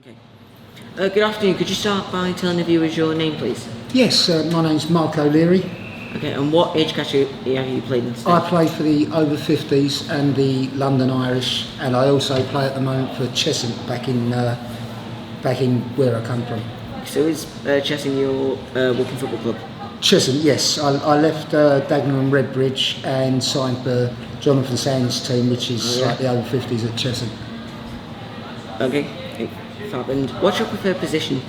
Okay. Good afternoon. Could you start by telling the viewers your name, please? Yes, my name's Mark O'Leary. Okay, and what age category have you played in today? I play for the over 50s and the London Irish, and I also play at the moment for Cheshunt back in where I come from. So is Cheshunt your walking football club? Cheshunt, yes. I left Dagenham and Redbridge and signed for Jonathan Sand's team, which is like the over 50s at Cheshunt. Okay, fab. And what's your preferred position?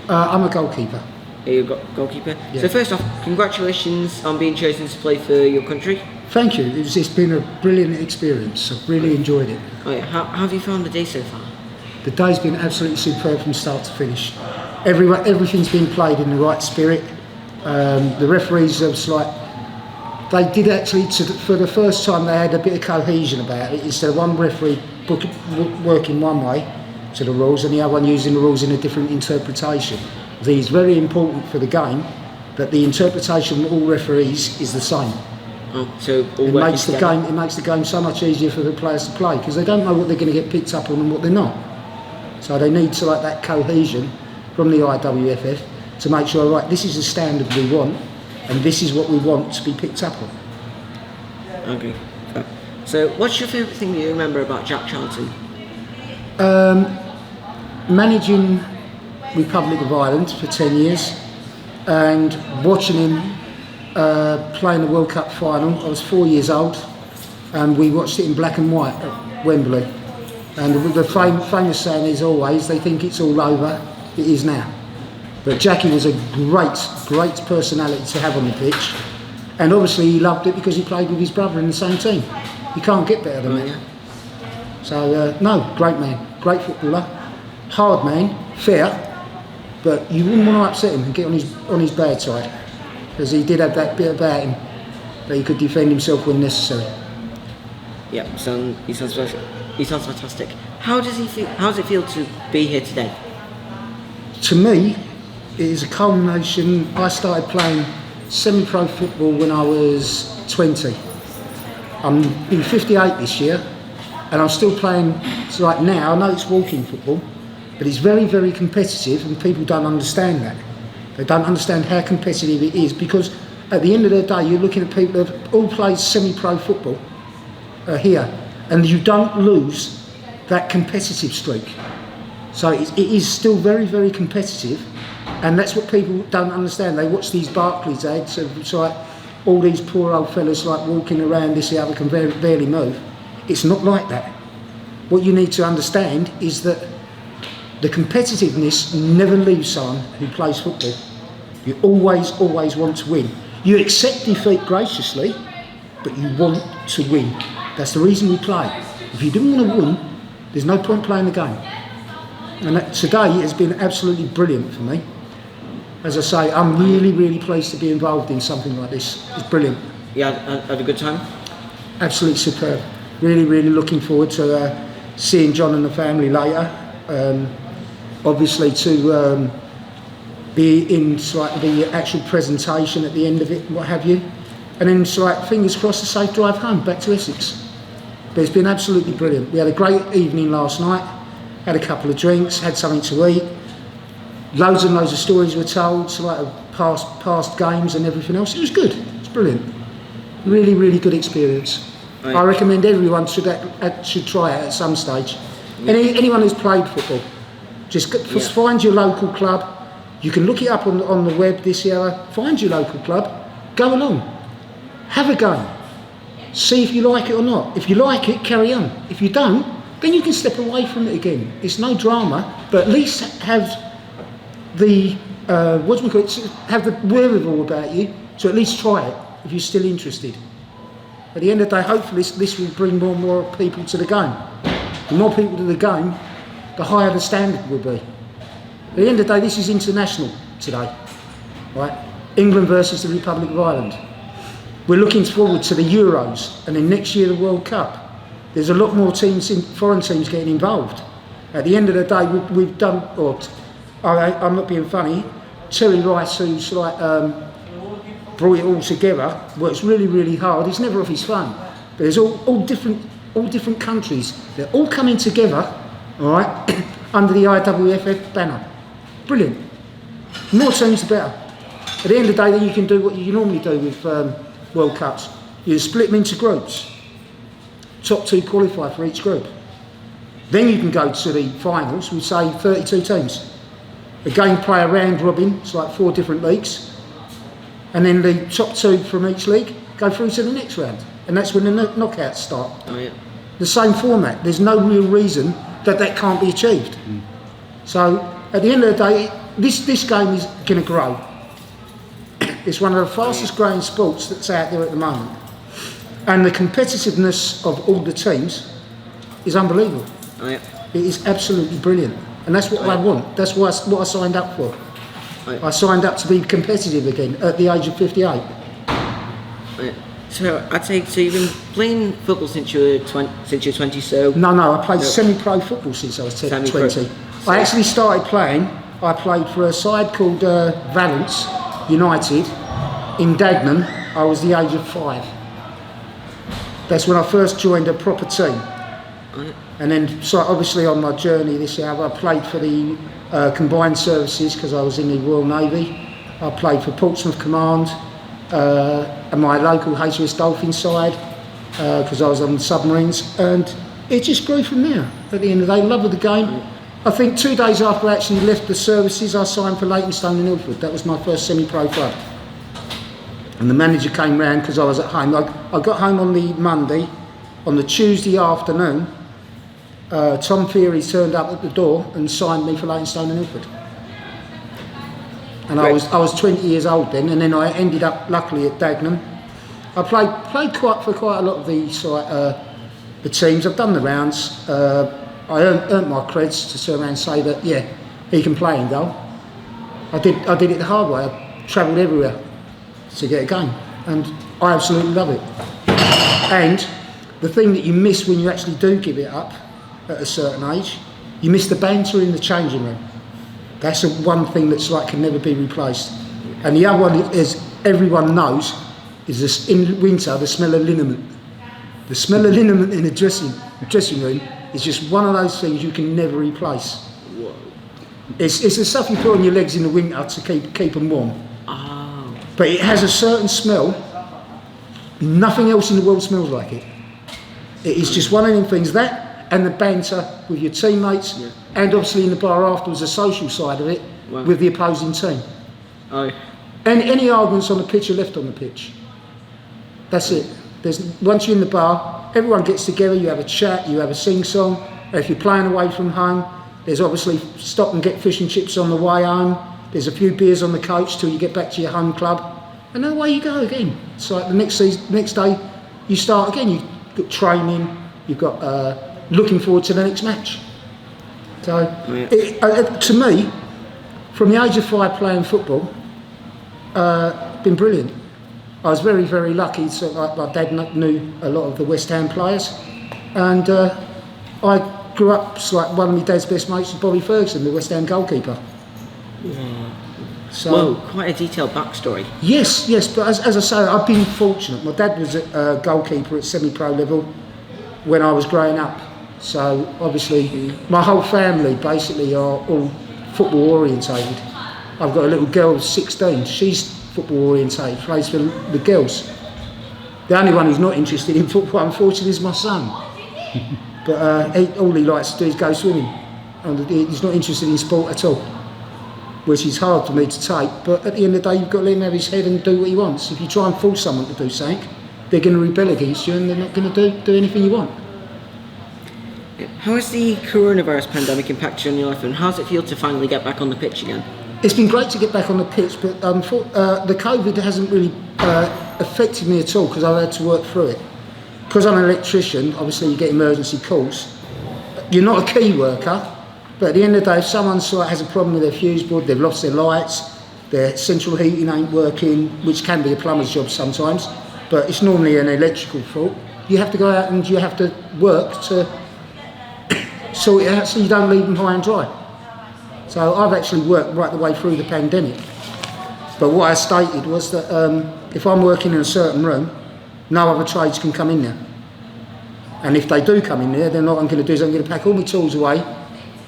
I'm a goalkeeper. You're a goalkeeper? Yeah. So first off, congratulations on being chosen to play for your country. Thank you. It's been a brilliant experience. I've really enjoyed it. Oh yeah. How have you found the day so far? The day's been absolutely superb from start to finish. Everything's been played in the right spirit. The referees they did actually, for the first time, they had a bit of cohesion about it. Instead of one referee working one way to the rules and the other one using the rules in a different interpretation. I think it's very important for the game that the interpretation of all referees is the same. Oh, so all it makes the game so much easier for the players to play because they don't know what they're going to get picked up on and what they're not. So they need to that cohesion from the IWFF to make sure, right, this is the standard we want and this is what we want to be picked up on. Okay. So what's your favourite thing you remember about Jack Charlton? Managing Republic of Ireland for 10 years and watching him playing the World Cup final. I was 4 years old and we watched it in black and white at Wembley. And the famous saying is always, they think it's all over, it is now. But Jackie was a great personality to have on the pitch. And obviously he loved it because he played with his brother in the same team. You can't get better than that. Yeah. So, no, great man, great footballer, hard man, fair, but you wouldn't want to upset him and get on his bad side, because he did have that bit about him that he could defend himself when necessary. Yeah, he sounds fantastic. How does it feel to be here today? To me, it is a culmination. I started playing semi-pro football when I was 20. I'm in 58 this year, and I'm still playing. So like now, I know it's walking football, but it's very, very competitive, and people don't understand that. They don't understand how competitive it is, because at the end of the day, you're looking at people that have all played semi-pro football here, and you don't lose that competitive streak. So it is still very, very competitive, and that's what people don't understand. They watch these Barclays ads, so it's like all these poor old fellas walking around this the other can barely move. It's not like that. What you need to understand is that the competitiveness never leaves someone who plays football. You always want to win. You accept defeat graciously, but you want to win. That's the reason we play. If you didn't want to win, there's no point playing the game. And today has been absolutely brilliant for me. As I say, I'm really pleased to be involved in something like this. It's brilliant. Yeah, had a good time? Absolutely superb. Really looking forward to seeing John and the family later. Obviously to be in the actual presentation at the end of it, what have you. And then fingers crossed, a safe drive home back to Essex. But it's been absolutely brilliant. We had a great evening last night, had a couple of drinks, had something to eat. Loads and loads of stories were told, past games and everything else. It was good. It's brilliant. Really good experience. Right. I recommend everyone should try it at some stage. Yeah. Anyone who's played football, just find your local club. You can look it up on the web this year. Find your local club, go along, have a go, see if you like it or not. If you like it, carry on. If you don't, then you can step away from it again. It's no drama, but at least have the have the wherewithal about you to at least try it if you're still interested. At the end of the day, hopefully this will bring more and more people to the game. The more people to the game, the higher the standard will be. At the end of the day, this is international today, right? England versus the Republic of Ireland. We're looking forward to the Euros, and then next year the World Cup. There's a lot more foreign teams getting involved. At the end of the day, we've done, I'm not being funny, Terry Rice, who's brought it all together, works really hard. He's never off his phone. But there's all different countries. They're all coming together, all right, under the IWFF banner. Brilliant. More teams the better. At the end of the day, then you can do what you normally do with World Cups. You split them into groups. Top 2 qualify for each group. Then you can go to the finals with, say, 32 teams. Again, play a round robin, it's like 4 different leagues. And then the top 2 from each league go through to the next round. And that's when the knockouts start. Oh, yeah. The same format. There's no real reason that can't be achieved. So, at the end of the day, this game is going to grow. It's one of the fastest growing sports that's out there at the moment. And the competitiveness of all the teams is unbelievable. Oh, yeah. It is absolutely brilliant. And that's what I want. That's what I signed up for. I signed up to be competitive again at the age of 58. Yeah. So I'd say, so you've been playing football since you were 20, so... No, I played semi-pro football since I was 20. So I actually started playing, I played for a side called Valence United in Dagenham. I was the age of 5. That's when I first joined a proper team. And then, so obviously on my journey this year, I played for the Combined Services because I was in the Royal Navy. I played for Portsmouth Command and my local HMS Dolphin side because I was on submarines. And it just grew from there. At the end of the day, love of the game. I think 2 days after I actually left the services, I signed for Leytonstone and Ilford. That was my first semi-pro club. And the manager came round because I was at home. I got home on the Monday. On the Tuesday afternoon, Tom Feary turned up at the door and signed me for Leytonstone and Ilford. And I was 20 years old then, and then I ended up luckily at Dagenham. I played for quite a lot of the teams. I've done the rounds. I earned my creds to turn around and say that he can play in goal. I did it the hard way. I travelled everywhere to get a game, and I absolutely love it. And the thing that you miss when you actually do give it up at a certain age, you miss the banter in the changing room. That's the one thing that's like can never be replaced. And the other one, as everyone knows, is this, in winter, the smell of liniment. The smell of liniment in a dressing room is just one of those things you can never replace. Whoa. It's the stuff you put on your legs in the winter to keep them warm. Oh. But it has a certain smell. Nothing else in the world smells like it. It is just one of them things, that and the banter with your teammates, and obviously in the bar afterwards, the social side of it with the opposing team. Oh. And any arguments on the pitch are left on the pitch. That's it. Once you're in the bar, everyone gets together, you have a chat, you have a sing-song. If you're playing away from home, there's obviously stop and get fish and chips on the way home. There's a few beers on the coach till you get back to your home club. And then away you go again. It's like the next day, you start again. You've got training, you've got looking forward to the next match. So, to me, from the age of 5 playing football, been brilliant. I was very, very lucky. So my dad knew a lot of the West Ham players, and I grew up like one of my dad's best mates was Bobby Ferguson, the West Ham goalkeeper. Yeah. So, whoa, quite a detailed backstory. Yes, but as I say, I've been fortunate. My dad was a goalkeeper at semi-pro level when I was growing up. So obviously, my whole family basically are all football orientated. I've got a little girl who's 16. She's football orientated, plays for the girls. The only one who's not interested in football, unfortunately, is my son. But all he likes to do is go swimming. And he's not interested in sport at all, which is hard for me to take. But at the end of the day, you've got to let him have his head and do what he wants. If you try and force someone to do something, they're going to rebel against you and they're not going to do anything you want. How has the coronavirus pandemic impacted on your life, and how does it feel to finally get back on the pitch again? It's been great to get back on the pitch, but the COVID hasn't really affected me at all because I've had to work through it. Because I'm an electrician, obviously you get emergency calls. You're not a key worker, but at the end of the day, if someone has a problem with their fuse board, they've lost their lights, their central heating ain't working, which can be a plumber's job sometimes, but it's normally an electrical fault, you have to go out and you have to work to sort it out so you don't leave them high and dry. So I've actually worked right the way through the pandemic. But what I stated was that if I'm working in a certain room, no other trades can come in there. And if they do come in there, then what I'm going to do is I'm going to pack all my tools away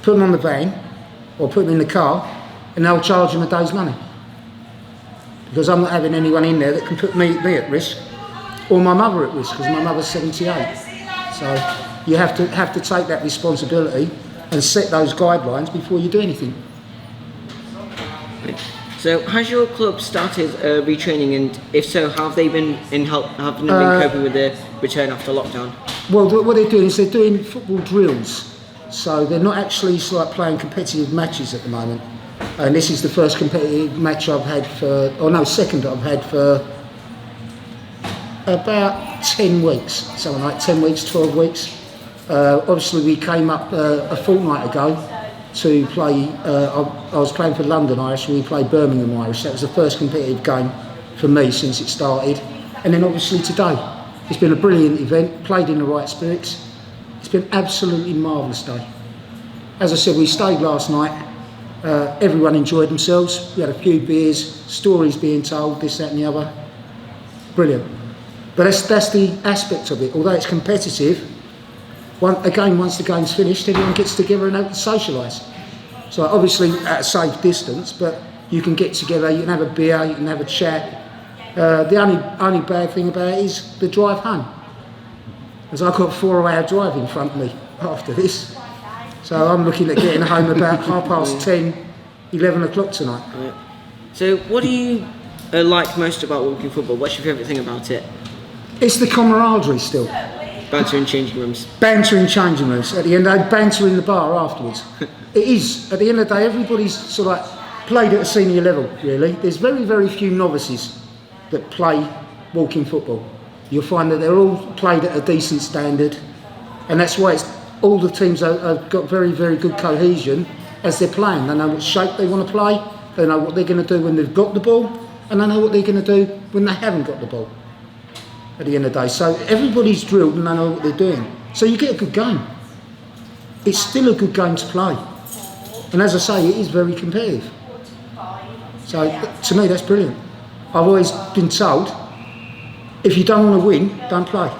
put them on the van or put them in the car, and they'll charge them a day's money. Because I'm not having anyone in there that can put me at risk, or my mother at risk, because my mother's 78. So you have to take that responsibility and set those guidelines before you do anything. So has your club started retraining, and if so, have they been coping with the return after lockdown? Well, what they're doing is they're doing football drills, so they're not actually like playing competitive matches at the moment. And this is the first competitive match I've had second I've had for about 10 weeks, something like 10 weeks, 12 weeks. Obviously we came up a fortnight ago to play, I was playing for London Irish, and we played Birmingham Irish. That was the first competitive game for me since it started. And then obviously today, it's been a brilliant event, played in the right spirits. It's been absolutely marvellous day. As I said, we stayed last night. Everyone enjoyed themselves. We had a few beers, stories being told, this, that and the other. Brilliant. But that's the aspect of it. Although it's competitive, once the game's finished, everyone gets together and socialise. So obviously at a safe distance, but you can get together, you can have a beer, you can have a chat. The only bad thing about it is the drive home. Because I've got a 4-hour drive in front of me after this. So I'm looking at getting home about 10:30, 11 o'clock tonight. Yeah. So what do you like most about walking football? What's your favourite thing about it? It's the camaraderie still. Banter in changing rooms. Banter in changing rooms. At the end of the day, banter in the bar afterwards. It is. At the end of the day, everybody's sort of like played at a senior level, really. There's very, very few novices that play walking football. You'll find that they're all played at a decent standard, and that's why all the teams have got very, very good cohesion as they're playing. They know what shape they want to play, they know what they're going to do when they've got the ball, and they know what they're going to do when they haven't got the ball at the end of the day. So everybody's drilled and they know what they're doing. So you get a good game. It's still a good game to play. And as I say, it is very competitive. So to me, that's brilliant. I've always been told, if you don't want to win, don't play.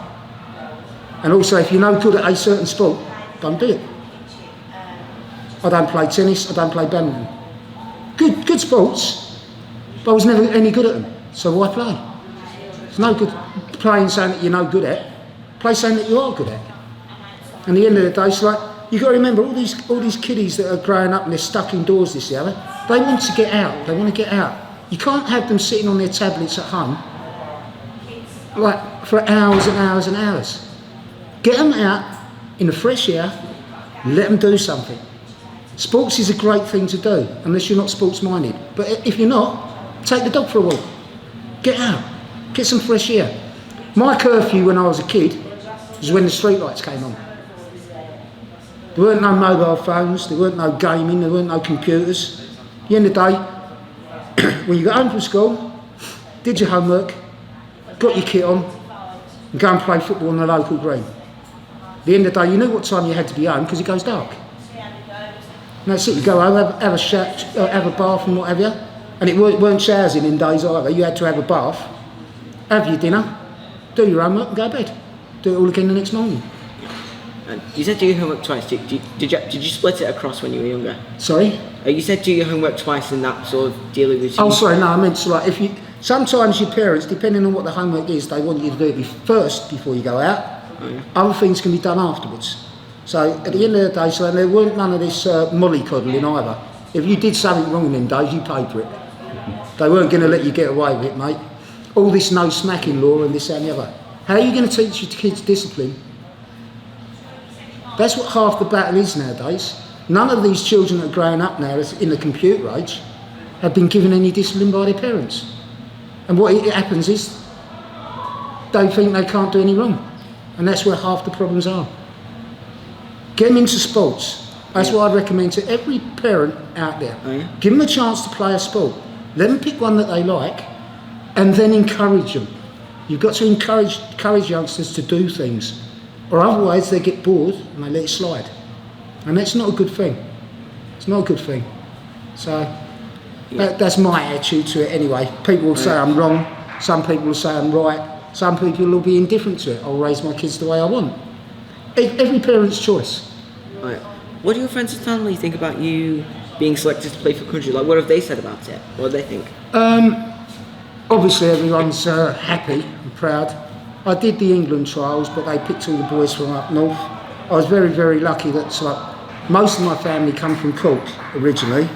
And also, if you're no good at a certain sport, don't do it. I don't play tennis, I don't play badminton. Good sports, but I was never any good at them. So why play? It's no good playing something that you're no good at. Play something that you are good at. And at the end of the day, it's like, you've got to remember, all these kiddies that are growing up and they're stuck indoors, this, the other, they want to get out. They want to get out. You can't have them sitting on their tablets at home like for hours and hours and hours. Get them out in the fresh air, let them do something. Sports is a great thing to do, unless you're not sports minded. But if you're not, take the dog for a walk. Get out, get some fresh air. My curfew when I was a kid was when the streetlights came on. There weren't no mobile phones, there weren't no gaming, there weren't no computers. At the end of the day, when you got home from school, did your homework, got your kit on, and go and play football on the local green. At the end of the day, you knew what time you had to be home because it goes dark. And that's it, you go home, have a shower, have a bath and what have you. And it weren't showers in days either, you had to have a bath, have your dinner, do your homework and go to bed. Do it all again the next morning. And you said do your homework twice. Did you split it across when you were younger? Sorry? You said do your homework twice in that sort of daily routine. Oh, sorry, no, I meant so like sometimes your parents, depending on what the homework is, they want you to do it first before you go out. Oh, yeah. Other things can be done afterwards. So at the end of the day, so there weren't none of this mollycoddling either. If you did something wrong in them days, you paid for it. They weren't going to let you get away with it, mate. All this no smacking law and this and the other. How are you going to teach your kids discipline? That's what half the battle is nowadays. None of these children that are growing up now in the computer age have been given any discipline by their parents. And what happens is they think they can't do any wrong. And that's where half the problems are. Get them into sports. That's what I'd recommend to every parent out there. Oh, yeah? Give them a chance to play a sport. Let them pick one that they like and then encourage them. You've got to encourage youngsters to do things, or otherwise they get bored and they let it slide. And that's not a good thing. It's not a good thing. So that's my attitude to it anyway. People will say I'm wrong, some people will say I'm right, some people will be indifferent to it. I'll raise my kids the way I want. Every parent's choice. Right. What do your friends and family think about you being selected to play for country? Like, what have they said about it? What do they think? Obviously everyone's happy and proud. I did the England trials, but they picked all the boys from up north. I was very, very lucky that most of my family come from Cork originally.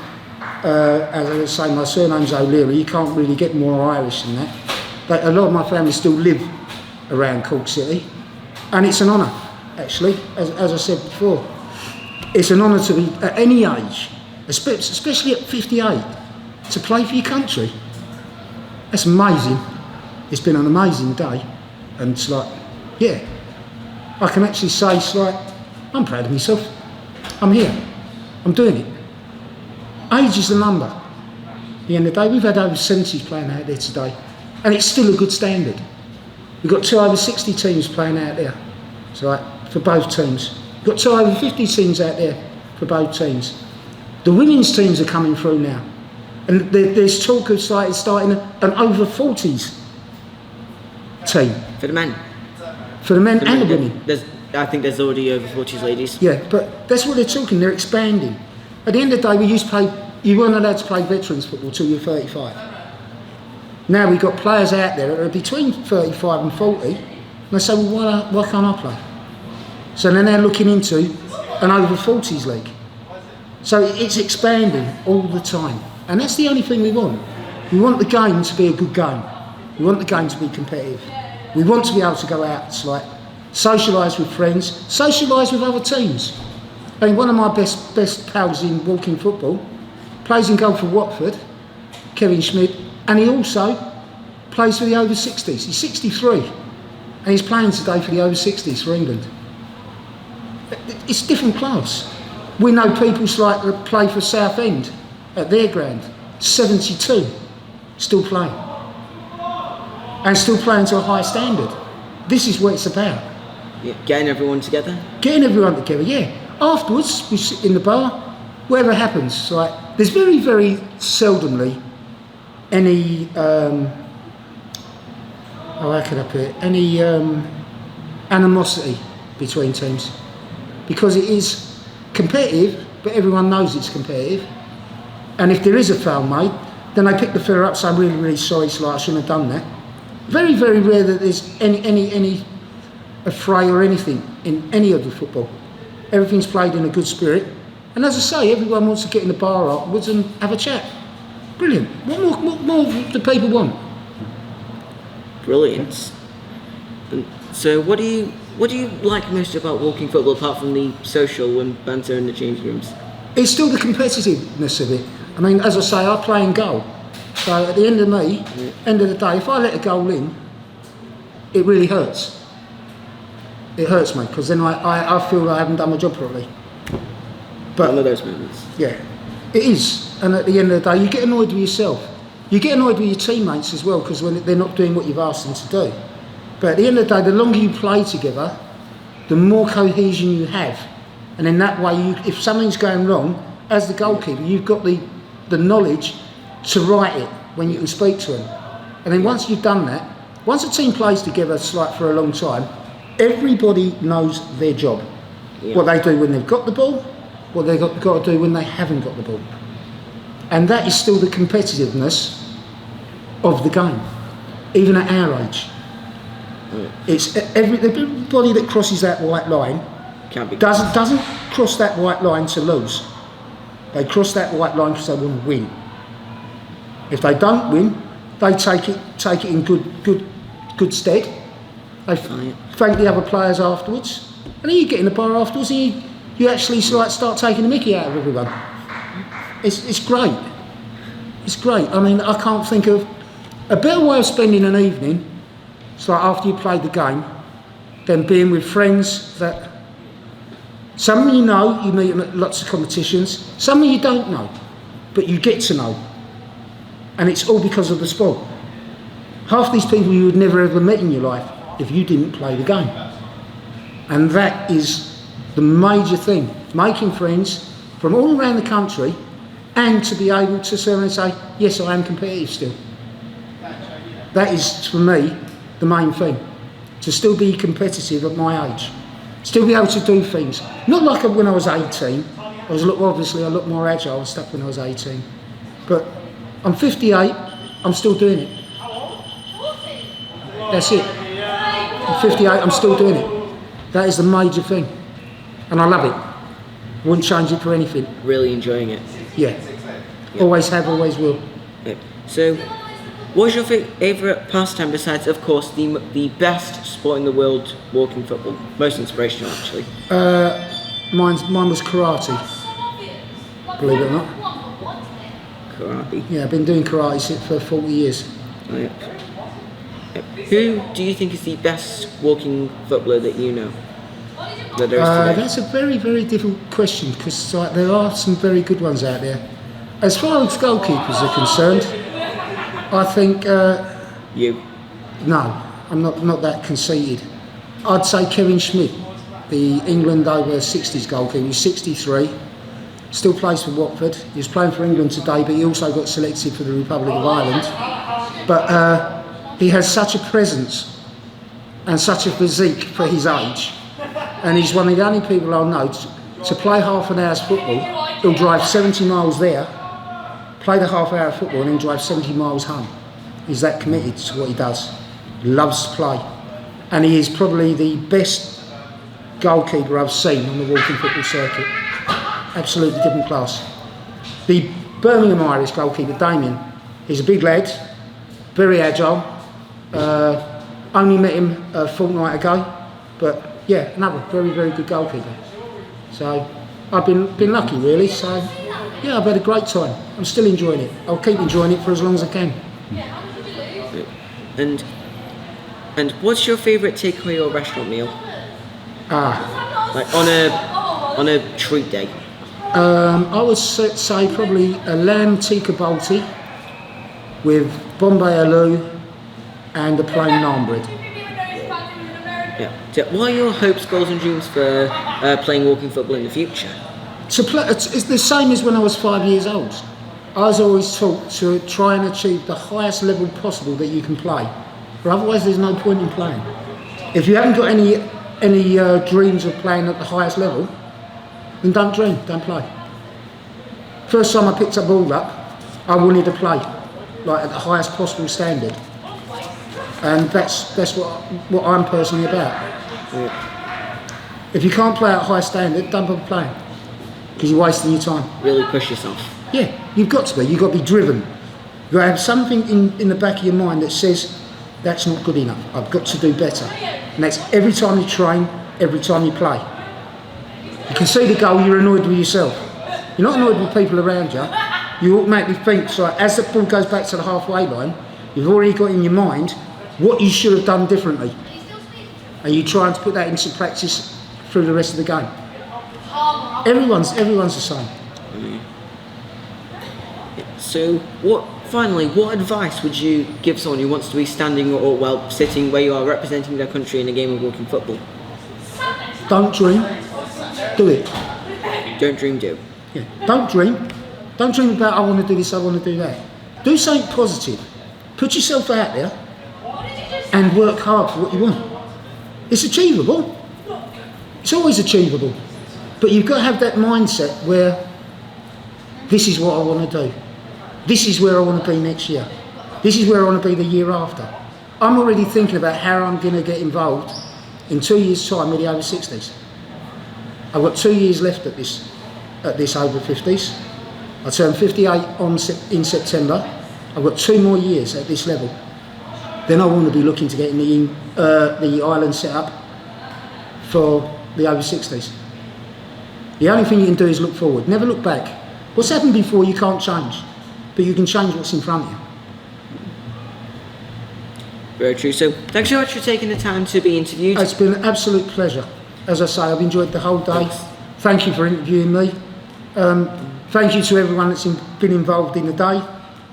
As I was saying, my surname's O'Leary. You can't really get more Irish than that. But a lot of my family still live around Cork City, and it's an honour, actually, as I said before. It's an honour to be, at any age, especially at 58, to play for your country. That's amazing. It's been an amazing day, and it's like, yeah, I can actually say, it's like, I'm proud of myself. I'm here. I'm doing it. Age is the number. At the end of the day, we've had over 70s playing out there today, and it's still a good standard. We've got 2 over 60 teams playing out there, so for both teams. We've got 2 over 50 teams out there for both teams. The women's teams are coming through now, and there's talk of starting an over 40s team. For the men? For the men and the women. I think there's already over 40s ladies. Yeah, but that's what they're talking, they're expanding. At the end of the day, you weren't allowed to play veterans football till you're 35. Now we've got players out there that are between 35 and 40, and they say, well, why can't I play? So they're now looking into an over 40s league. So it's expanding all the time. And that's the only thing we want. We want the game to be a good game. We want the game to be competitive. We want to be able to go out, socialise with friends, socialise with other teams. I mean, one of my best pals in walking football plays in goal for Watford, Kevin Schmidt, and he also plays for the over 60s. He's 63, and he's playing today for the over 60s for England. It's different class. We know people that play for Southend at their ground, 72, still playing, and still playing to a high standard. This is what it's about. Yeah, getting everyone together? Getting everyone together, yeah. Afterwards, we sit in the bar, whatever happens. There's very, very seldomly any, how can I put it, any animosity between teams. Because it is competitive, but everyone knows it's competitive. And if there is a foul made, then they pick the fella up, say, I'm really, really sorry, I shouldn't have done that. Very, very rare that there's any affray or anything in any of the football. Everything's played in a good spirit, and as I say, everyone wants to get in the bar afterwards and have a chat. Brilliant. What more do people want? Brilliant. And so, what do you like most about walking football, apart from the social and banter in the change rooms? It's still the competitiveness of it. I mean, as I say, I play in goal, so at the end of the day, if I let a goal in, it really hurts. It hurts me, because then I feel I haven't done my job properly. But one of those moments. Yeah, it is. And at the end of the day, you get annoyed with yourself. You get annoyed with your teammates as well, because when they're not doing what you've asked them to do. But at the end of the day, the longer you play together, the more cohesion you have. And in that way, if something's going wrong, as the goalkeeper, you've got the knowledge to right it when you can speak to them. And then once you've done that, once a team plays together for a long time, everybody knows their job. Yeah. What they do when they've got the ball, what they've got to do when they haven't got the ball. And that is still the competitiveness of the game, even at our age. It's everybody that crosses that white line doesn't cross that white line to lose. They cross that white line because they want to win. If they don't win, they take it in good stead. They thank the other players afterwards, and then you get in the bar afterwards and you actually start taking the mickey out of everyone. It's great. It's great. I mean, I can't think of a better way of spending an evening, after you played the game, than being with friends that some of you know, you meet them at lots of competitions, some of you don't know, but you get to know. And it's all because of the sport. Half these people you would never ever met in your life if you didn't play the game. And that is the major thing, making friends from all around the country, and to be able to certainly say, yes, I am competitive still. That is, for me, the main thing, to still be competitive at my age. Still be able to do things. Not like when I was 18. I was obviously a lot more agile and stuff when I was 18. But I'm 58, I'm still doing it. That's it. I'm 58, I'm still doing it. That is the major thing. And I love it. Wouldn't change it for anything. Really enjoying it. Yeah. Always have, always will. Yeah. So, what's your favourite pastime besides, of course, the best sport in the world, walking football? Most inspirational, actually. Mine was karate. Believe it or not. Karate. Yeah, I've been doing karate for 40 years. Oh, yeah. Yeah. Who do you think is the best walking footballer that you know? That there is today? That's a very, very difficult question because there are some very good ones out there. As far as goalkeepers are concerned, I think You. no, I'm not that conceited. I'd say Kevin Schmidt, the England over 60s goalkeeper. He's 63, still plays for Watford. He was playing for England today, but he also got selected for the Republic of Ireland. But he has such a presence and such a physique for his age, and he's one of the only people I know to play half an hour's football. He'll drive 70 miles there, play the half hour of football, and then drive 70 miles home. He's that committed to what he does. He loves to play. And he is probably the best goalkeeper I've seen on the walking football circuit. Absolutely different class. The Birmingham Irish goalkeeper, Damien, he's a big lad, very agile. Only met him a fortnight ago, but yeah, another very, very good goalkeeper. So I've been lucky really, so yeah, I've had a great time. I'm still enjoying it. I'll keep enjoying it for as long as I can. And what's your favourite takeaway or restaurant meal? Like on a treat day? I would say probably a lamb tikka balti with Bombay aloo and a plain naan bread. Yeah. So what are your hopes, goals and dreams for playing walking football in the future? It's the same as when I was 5 years old. I was always taught to try and achieve the highest level possible that you can play, or otherwise there's no point in playing. If you haven't got any dreams of playing at the highest level, then don't dream, don't play. First time I picked a ball up, I wanted to play like at the highest possible standard, and that's what I'm personally about. Yeah. If you can't play at a high standard, don't bother playing, because you're wasting your time. Really push yourself. Yeah, you've got to be. You've got to be driven. You've got to have something in the back of your mind that says, that's not good enough. I've got to do better. And that's every time you train, every time you play. You can see the goal, you're annoyed with yourself. You're not annoyed with people around you. You automatically think, so as the ball goes back to the halfway line, you've already got in your mind what you should have done differently. And you try and put that into practice through the rest of the game. Everyone's the same. So, what advice would you give someone who wants to be standing or sitting where you are representing their country in a game of walking football? Don't dream, do it. Don't dream, do. Yeah. Don't dream. Don't dream about I want to do this, I want to do that. Do something positive. Put yourself out there and work hard for what you want. It's achievable. It's always achievable. But you've got to have that mindset where this is what I want to do. This is where I want to be next year. This is where I want to be the year after. I'm already thinking about how I'm going to get involved in 2 years' time with the over 60s. I've got 2 years left at this over 50s. I turn 58 in September. I've got 2 more years at this level. Then I want to be looking to get in the island set up for the over 60s. The only thing you can do is look forward, never look back. What's happened before you can't change, but you can change what's in front of you. Very true. So, thanks so much for taking the time to be interviewed. It's been an absolute pleasure. As I say, I've enjoyed the whole day. Thank you for interviewing me. Thank you to everyone that's been involved in the day.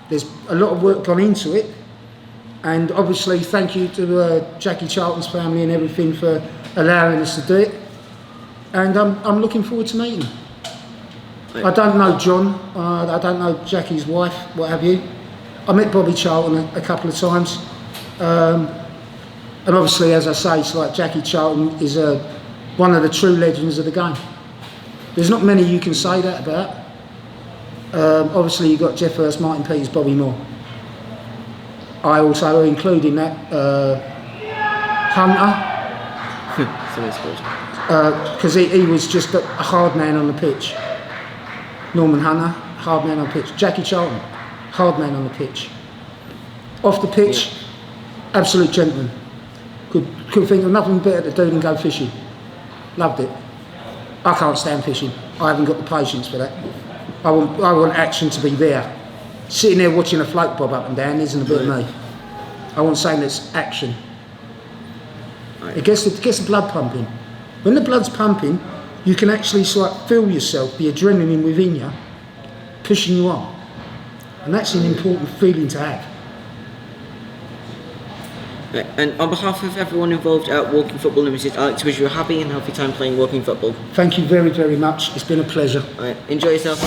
There's a lot of work gone into it. And obviously, thank you to Jackie Charlton's family and everything for allowing us to do it. And I'm looking forward to meeting them. I don't know John, I don't know Jackie's wife, what have you. I met Bobby Charlton a couple of times. And obviously, as I say, it's like Jackie Charlton is a one of the true legends of the game. There's not many you can say that about. Obviously you've got Jeff Hurst, Martin Peters, Bobby Moore. I also include in that Hunter, because he was just a hard man on the pitch. Norman Hunter, hard man on the pitch. Jackie Charlton, hard man on the pitch. Off the pitch, absolute gentleman. Could think of nothing better to do than go fishing. Loved it. I can't stand fishing. I haven't got the patience for that. I want action to be there. Sitting there watching a float bob up and down isn't a bit of me. I want something that's action. It gets the blood pumping. When the blood's pumping, you can actually sort of feel yourself, the adrenaline within you, pushing you on. And that's an important feeling to have. And on behalf of everyone involved at Walking Football Limited, I'd like to wish you a happy and healthy time playing walking football. Thank you very, very much. It's been a pleasure. Enjoy yourself.